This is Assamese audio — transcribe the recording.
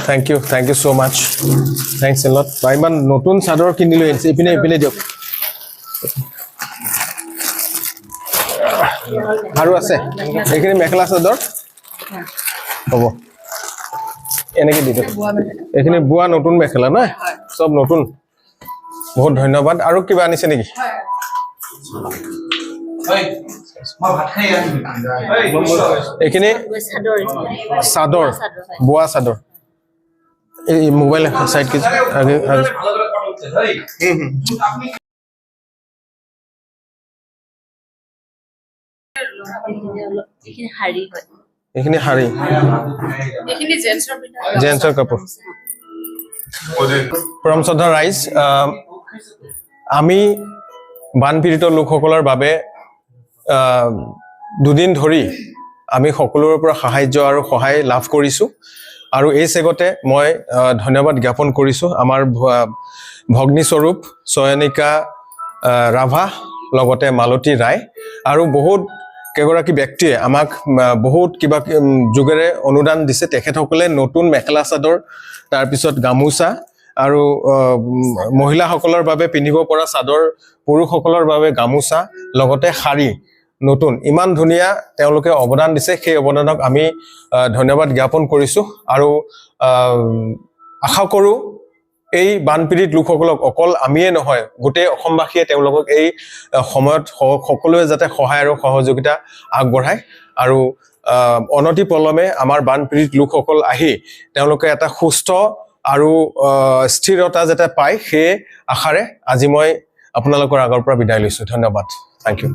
Thank you so much. Thanks a lot. Baiman notun sador kinilo ipine diok. Aru ase. Ekhini mekhela sador. Hobo. Eneki di diok. Ekhini bua notun mekhela na? Sob notun. Bahut dhonnobad. Aru kiba anise neki? এখানে চাদর বোৱা চাদৰ এই মোবাইল সাইড কি আগে এখানে হাৰি এখানে জেন্সৰ কাপোৰ পৰমশ্ৰদ্ধা ৰাইজ আমি বানপীড়িত লোকসকলৰ বাবে দুদিন ধৰি আমি সকলোৰে পৰা সাহায্য আৰু সহায় লাভ কৰিছো আৰু এই সেগতে মই ধন্যবাদ জ্ঞাপন কৰিছো আমাৰ ভগ্নী স্বৰূপ চয়নিকা ৰাভা লগতে মালতী ৰায় আৰু বহুত কেগৰাকী ব্যক্তিয়ে আমাক বহুত কিবা যোগেৰে অনুদান দিছে তেখেতসকলে নতুন মেখেলা চাদৰ তাৰ পিছত গামুচা আৰু মহিলাসকলৰ বাবে পিন্ধিব পৰা চাদৰ পুৰুষসকলৰ বাবে গামুচা লগতে শাৰী নতুন ইমান ধুনিয়া তেওঁলোকে অৱদান দিছে সেই অৱদানক আমি ধন্যবাদ জ্ঞাপন কৰিছো আৰু আশা কৰো এই বানপীড়িত লোকসকলক অকল আমিয়ে নহয় গোটেই অসমবাসীয়ে তেওঁলোকক এই সময়ত সকলোৱে যাতে সহায় আৰু সহযোগিতা আগবঢ়ায় আৰু অনতি পলমে আমাৰ বানপীড়িত লোকসকল আহি তেওঁলোকে এটা সুস্থ আৰু স্থিৰতা যাতে পায় সেই আশাৰে আজি মই আপোনালোকৰ আগৰ পৰা বিদায় লৈছো ধন্যবাদ থ্যাংক ইউ